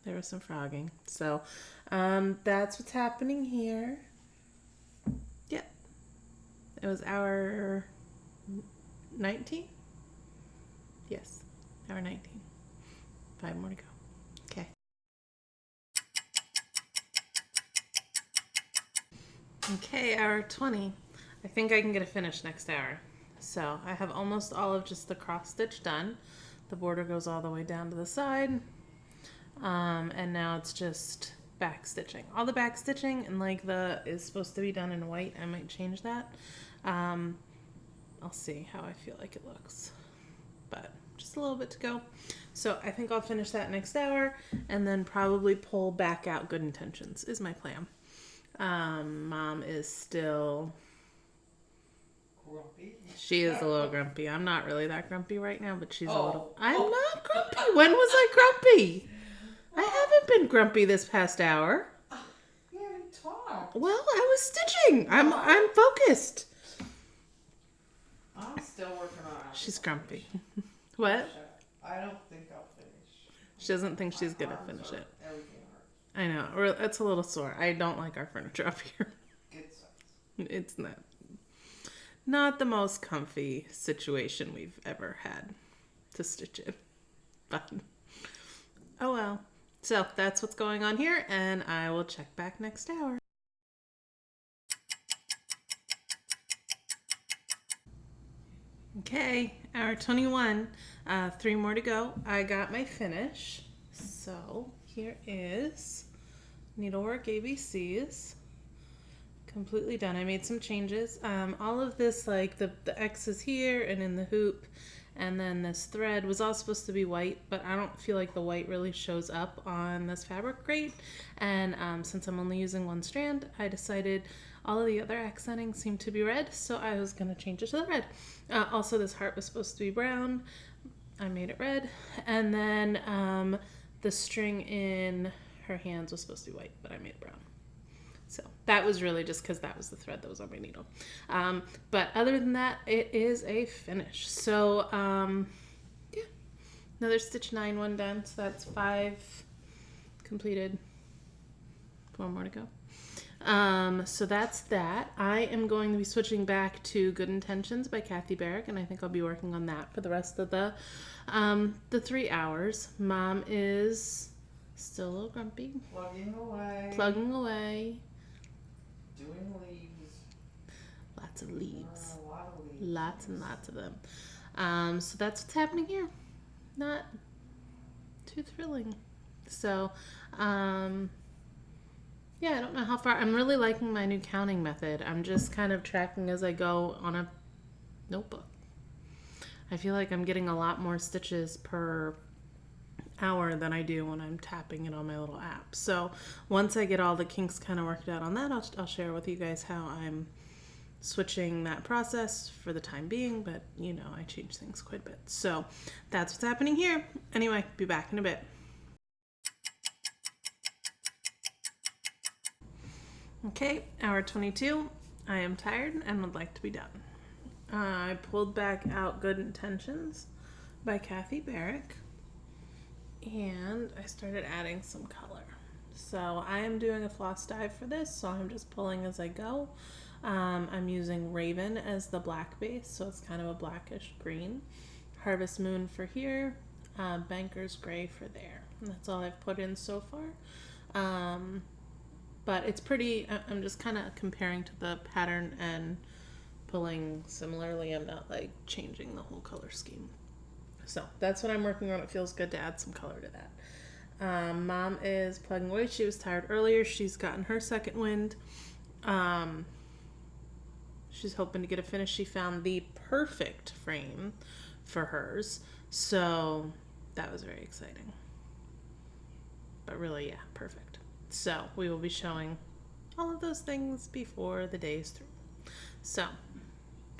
There was some frogging. So, that's what's happening here. Yeah. It was hour 19? Yes. Hour 19. 5 more to go. Okay. Okay, hour 20. I think I can get a finish next hour. So I have almost all of just the cross stitch done. The border goes all the way down to the side. And now it's just back stitching. All the back stitching and like is supposed to be done in white. I might change that. I'll see how I feel like it looks. But just a little bit to go. So I think I'll finish that next hour and then probably pull back out Good Intentions is my plan. Mom is still... Grumpy. She is a little grumpy. I'm not really that grumpy right now, but she's a little... Oh. I'm not grumpy. When was I grumpy? I haven't been grumpy this past hour. You haven't talked. Well, I was stitching. I'm focused. I'm still working on it. She's grumpy. What? I don't think I'll finish. She doesn't think she's gonna finish it. Everything hurts. I know. It's a little sore. I don't like our furniture up here. Good size. It's not the most comfy situation we've ever had to stitch in. But oh well. So that's what's going on here, and I will check back next hour. Okay, hour 21. 3 more to go. I got my finish. So here is Needlework ABCs. Completely done. I made some changes. All of this, like the X's here and in the hoop, and then this thread was all supposed to be white, but I don't feel like the white really shows up on this fabric great. And since I'm only using one strand, I decided all of the other accenting seemed to be red, so I was going to change it to the red. Also, this heart was supposed to be brown. I made it red. And then the string in her hands was supposed to be white, but I made it brown. So that was really just because that was the thread that was on my needle. But other than that, it is a finish. So yeah, another stitch 9 one done. So that's 5 completed. 1 more to go. So that's that. I am going to be switching back to Good Intentions by Kathy Barrick, and I think I'll be working on that for the rest of the 3 hours. Mom is still a little grumpy. Plugging away. Doing leaves. Lots of leaves. A lot of leaves. Lots and lots of them. So that's what's happening here. Not too thrilling. So, yeah, I don't know how far. I'm really liking my new counting method. I'm just kind of tracking as I go on a notebook. I feel like I'm getting a lot more stitches per hour than I do when I'm tapping it on my little app. So once I get all the kinks kind of worked out on that, I'll share with you guys how I'm switching that process for the time being, but you know, I change things quite a bit. So that's what's happening here. Anyway, be back in a bit. Okay, hour 22. I am tired and would like to be done. I pulled back out Good Intentions by Kathy Barrick, and I started adding some color. So I am doing a floss dive for this, so I'm just pulling as I go. I'm using Raven as the black base, so it's kind of a blackish green. Harvest Moon for here, Banker's Gray for there. And that's all I've put in so far. But it's pretty, I'm just kind of comparing to the pattern and pulling similarly. I'm not like changing the whole color scheme. So that's what I'm working on. It feels good to add some color to that. Mom is plugging away. She was tired earlier. She's gotten her second wind. She's hoping to get a finish. She found the perfect frame for hers. So that was very exciting. But really, yeah, perfect. So we will be showing all of those things before the day is through. So,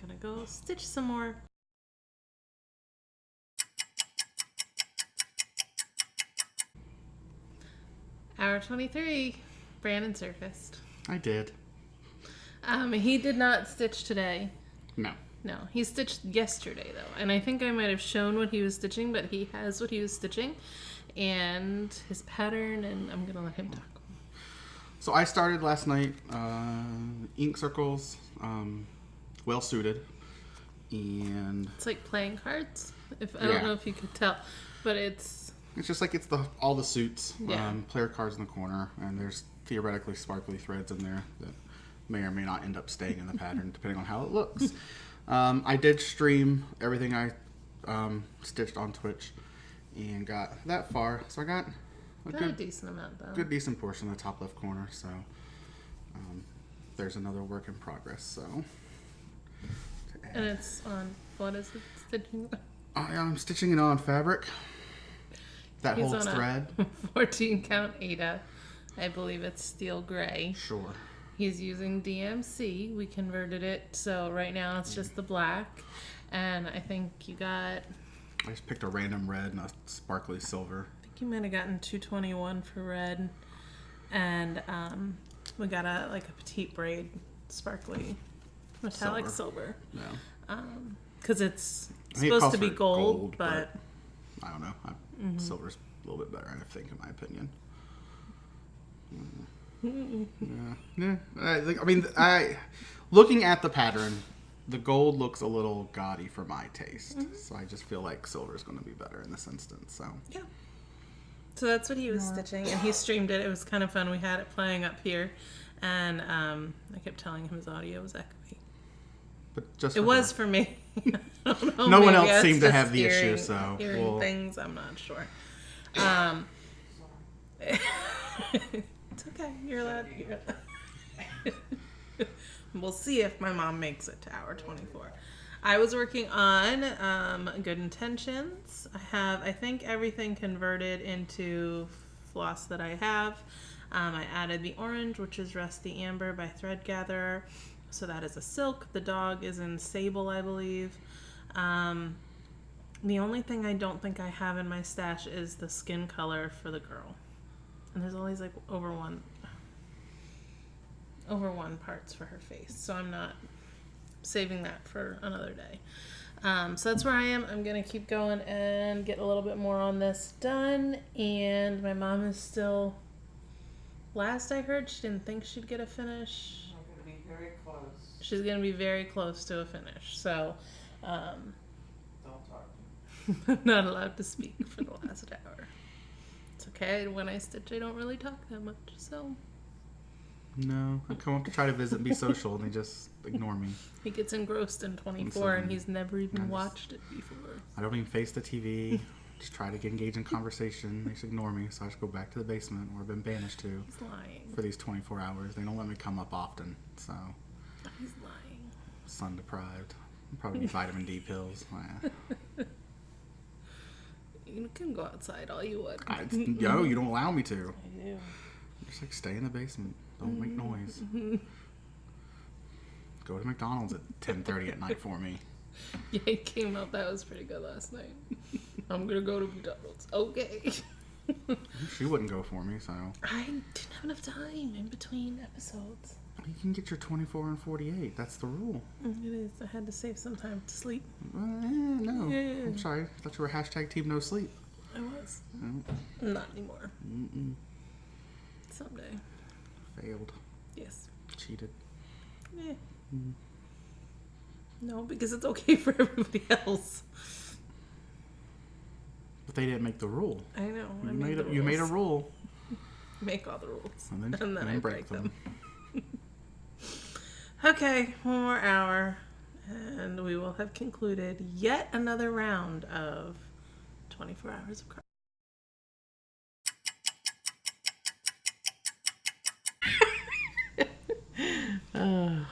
gonna go stitch some more. Hour 23, Brandon surfaced. I did. He did not stitch today. No. No, he stitched yesterday though, and I think I might have shown what he was stitching, but he has what he was stitching and his pattern, and I'm gonna let him talk. So I started last night, ink circles, well suited, and It's like playing cards. I don't know if you could tell, but it's just like it's all the suits, Yeah. player cards in the corner, and there's theoretically sparkly threads in there that may or may not end up staying in the pattern depending on how it looks. I did stream everything I stitched on Twitch and got that far, so I got a decent amount though. good decent portion of the top left corner. So there's another work in progress. So And it's on, what is it stitching? I'm stitching it on fabric that He's holds on thread. a 14 count Ada. I believe it's steel gray. Sure. He's using DMC. We converted it, so right now it's just the black. And I think you got... I just picked a random red and a sparkly silver. I think you might have gotten 221 for red. And we got a petite braid, sparkly, metallic silver. Yeah. Because it's I mean, it supposed calls to be for gold, but... I don't know. Silver's a little bit better, I think, in my opinion. Yeah. Looking at the pattern, the gold looks a little gaudy for my taste. So I just feel like silver is going to be better in this instance. So yeah. So that's what he was stitching, and he streamed it. It was kind of fun. We had it playing up here, and I kept telling him his audio was echoey. But just it was for me. I don't know, no one maybe else I was seemed to just have the issue, so hearing things. I'm not sure. It's okay. You're allowed. We'll see if my mom makes it to hour 24. I was working on Good Intentions. I think everything converted into floss that I have. I added the orange, which is Rusty Amber by Thread Gatherer. So that is a silk. The dog is in sable, I believe. The only thing I don't think I have in my stash is the skin color for the girl. And there's always over one parts for her face. So I'm not saving that for another day. So that's where I am. I'm going to keep going and get a little bit more on this done. And my mom is still, last I heard, she didn't think she'd get a finish. I'm going to be very close. She's going to be very close to a finish. So, Don't talk. I'm not allowed to speak for the last hour. It's okay. When I stitch, I don't really talk that much. So no, I come up to try to visit and be social, and they just ignore me. he gets engrossed in 24, and he's never even watched it before. I don't even face the TV. Just try to engage in conversation. They just ignore me, so I just go back to the basement where I've been banished to He's lying. for these 24 hours. They don't let me come up often, so He's lying. sun deprived. Probably need vitamin D pills. You can go outside all you want. You don't allow me to. I do. Just stay in the basement. Don't make noise. Go to McDonald's at 10:30 at night for me. Yeah, he came up. That was pretty good last night. I'm gonna go to McDonald's. Okay. She wouldn't go for me, so. I didn't have enough time in between episodes. You can get your 24 and 48. That's the rule. It is. I had to save some time to sleep. No. Yeah. I'm sorry. I thought you were hashtag team no sleep. I was. No. Not anymore. Someday. Failed. Yes. Cheated. Yeah. No, because it's okay for everybody else. But they didn't make the rule. I know. You made a rule. Make all the rules. And then I break them. Okay, one more hour, and we will have concluded yet another round of 24 hours of crafting.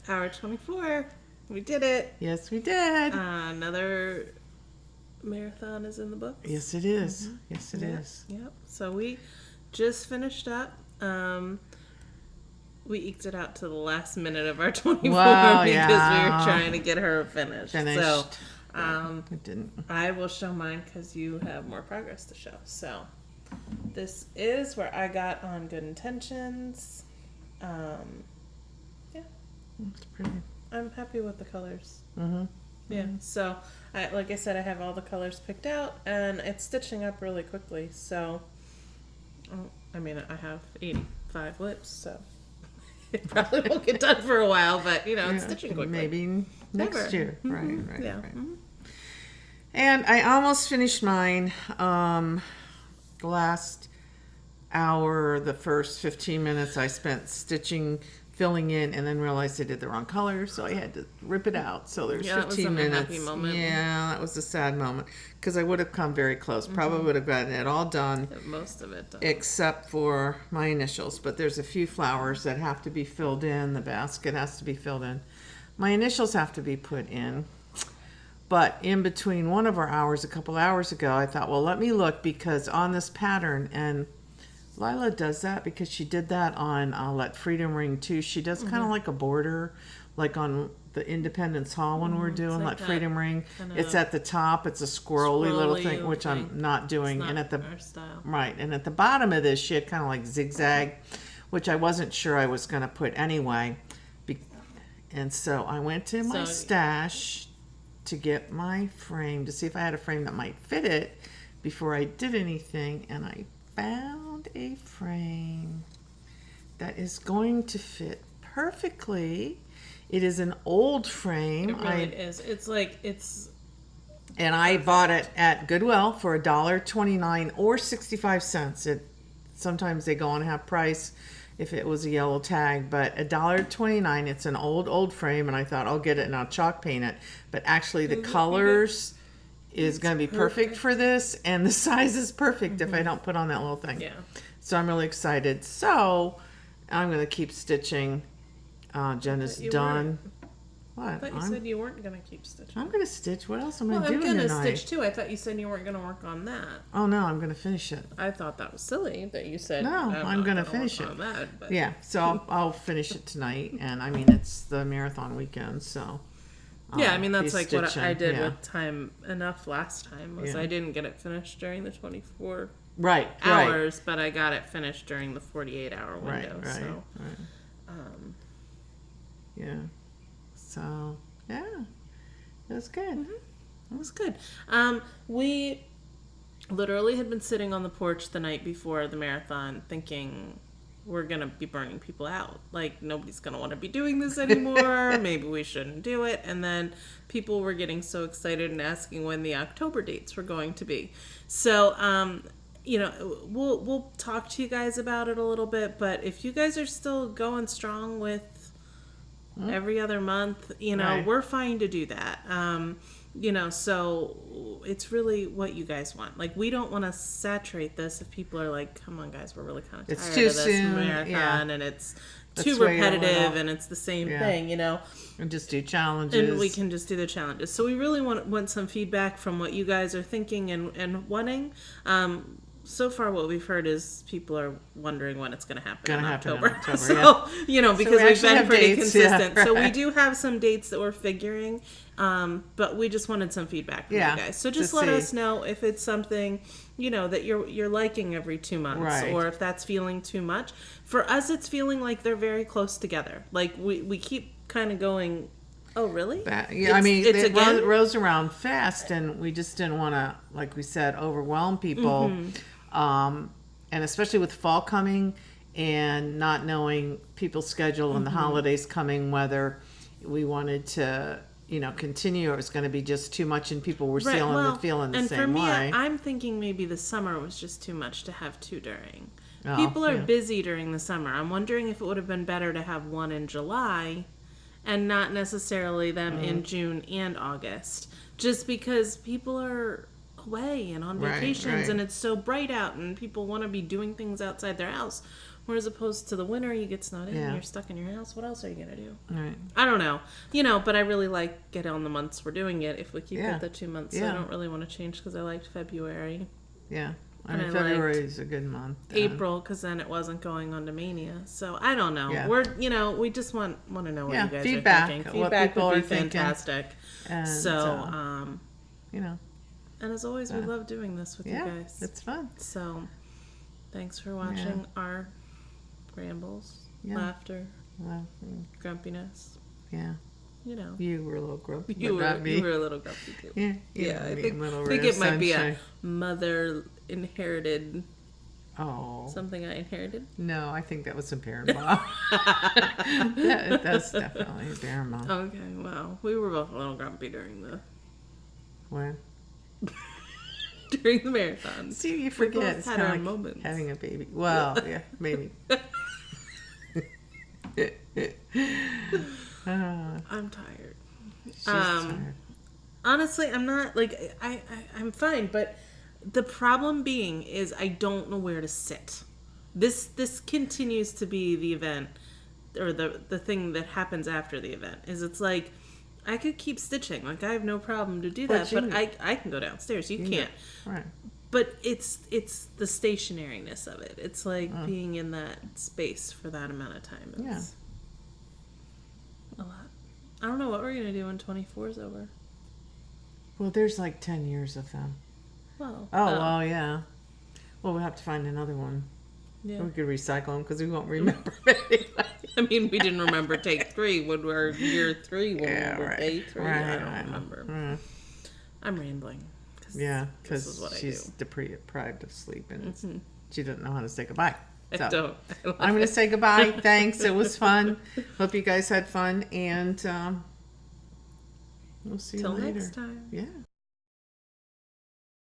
Hour 24. We did it. Yes, we did. Another marathon is in the books. Yes, it is. Yes, it is. Yep. So we just finished up. We eked it out to the last minute of our 24 Wow, because we yeah. were trying to get her finished. So It didn't. I will show mine because you have more progress to show. So this is where I got on Good Intentions. Yeah. It's pretty. I'm happy with the colors. Mm-hmm. Yeah, so like I said, I have all the colors picked out, and it's stitching up really quickly. So, I mean, I have 85 lips, so it probably won't get done for a while. But it's stitching quickly. Maybe next Never. year. Mm-hmm. Right. Yeah. Right. Mm-hmm. And I almost finished mine. The last hour, the first 15 minutes, I spent stitching, filling in, and then realized I did the wrong color, so I had to rip it out. So there's 15 minutes. Unhappy moment. Yeah, that was a sad moment because I would have come very close. Probably would have gotten it all done. Most of it done. Except for my initials, but there's a few flowers that have to be filled in. The basket has to be filled in. My initials have to be put in. But in between one of our hours, a couple hours ago, I thought, well, let me look, because on this pattern, and Lila does that because she did that on Let Freedom Ring too. She does kind of like a border, like on the Independence Hall when we're doing like Let Freedom Ring. It's of at the top. It's a squirrely little squirrely thing, which I'm thing. not doing. Not And at the our style. right, and at the bottom of this, she had kind of like zigzag, which I wasn't sure I was going to put anyway. And so I went to my stash to get my frame to see if I had a frame that might fit it before I did anything, and I found a frame that is going to fit perfectly. It is an old frame. It really is. It's like And I bought it at Goodwill for $1.29 or 65 cents. Sometimes they go on half price if it was a yellow tag, but $1.29. It's an old frame, and I thought I'll get it and I'll chalk paint it. But actually, the colors is going to be perfect for this, and the size is perfect if I don't put on that little thing. Yeah. So I'm really excited. So I'm going to keep stitching. Jen is done. What? I thought you said you weren't going to keep stitching. I'm going to stitch. What else am I Well, doing I'm going to tonight? stitch too. I thought you said you weren't going to work on that. Oh, no, I'm going to finish it. I thought that was silly that you said. No, I'm going to finish it. On that, but. Yeah, so I'll finish it tonight. And I mean, it's the marathon weekend, so. Yeah, I mean, that's be like what I stitching, did yeah. with Time Enough last time, was Yeah. I didn't get it finished during the 24 Right, hours, but I got it finished during the 48-hour window. Right. So, Yeah. So, yeah. It was good. it was good. We literally had been sitting on the porch the night before the marathon thinking we're going to be burning people out. Like, nobody's going to want to be doing this anymore. Maybe we shouldn't do it. And then people were getting so excited and asking when the October dates were going to be. So, you know, we'll talk to you guys about it a little bit. But if you guys are still going strong with every other month, you know, Right. we're fine to do that. You know, so it's really what you guys want. Like, we don't want to saturate this if people are like, come on, guys, we're really kind of tired It's of too this soon, marathon, yeah. and it's Let's too wait a repetitive, little. and it's the same Yeah. thing, you know? And just do challenges. And we can just do the challenges. So we really want some feedback from what you guys are thinking and wanting. So far, what we've heard is people are wondering when it's going to happen in October. So, you know, because we we've actually been have pretty dates, yeah, consistent. So we right. do have some dates that we're figuring, but we just wanted some feedback from you guys. So just let us know if it's something, you know, that you're liking every 2 months, Right. or if that's feeling too much. For us, it's feeling like they're very close together. Like we keep kind of going, oh, really? I mean, it's it again? rose around fast, and we just didn't want to, like we said, overwhelm people. And especially with fall coming and not knowing people's schedule and the holidays coming, whether we wanted to, you know, continue or it was going to be just too much and people were feeling the and same for me, way. I'm thinking maybe the summer was just too much to have two during. Oh, People are yeah. busy during the summer. I'm wondering if it would have been better to have one in July and not necessarily them in June and August. Just because people are away and on Right, vacations right. and it's so bright out and people want to be doing things outside their house. Whereas opposed to the winter, you get snowed in, Yeah. you're stuck in your house. What else are you going to do? Right. I don't know. You know, but I really like get on the months we're doing it if we keep Yeah. it the 2 months. So Yeah. I don't really want to change because I liked February. Yeah. I And mean, I February is a good month. April, because then it wasn't going on to Mania. So I don't know. Yeah. We're, you know, we just want to know what Yeah, you guys feedback, are thinking. what Feedback people would are be thinking. fantastic. And, So, you know, and as always, we love doing this with yeah, you guys. it's fun. So, thanks for watching our rambles, Yeah. laughter, Well, grumpiness. yeah. You know. You were a little grumpy, You but were, not me. you were a little grumpy too. Yeah, Yeah, I me, think, little I think ray it of might be a sunshine. mother inherited, Oh. something I inherited. No, I think that was some parent mom. That's definitely a parent mom. Okay, well, we were both a little grumpy during the When? marathon. See, you We forget. both It's had kind our of like moments. having a baby. Well, yeah, maybe. I'm tired. She's tired. Honestly, I'm not like I'm fine, but the problem being is I don't know where to sit. This continues to be the event or the thing that happens after the event. Is it's like I could keep stitching. Like, I have no problem to do But that. But you- I can go downstairs. You Yeah. can't. Right. But it's the stationariness of it. It's like being in that space for that amount of time. It's a lot. I don't know what we're gonna do when 24 is over. Well, there's like 10 years of them. Well, Oh, yeah. Well, we'll have to find another one. yeah. We could recycle them because we won't remember anyway. I mean, we didn't remember take 3 when we're year 3 when Yeah, we were right. day 3. Right, I don't I know. remember. Mm. I'm rambling. Yeah, this is because what I she's do. deprived of sleep and she doesn't know how to say goodbye. I So, don't. I'm going to say goodbye. Thanks. It was fun. Hope you guys had fun. And we'll see you Till later. next time. Yeah.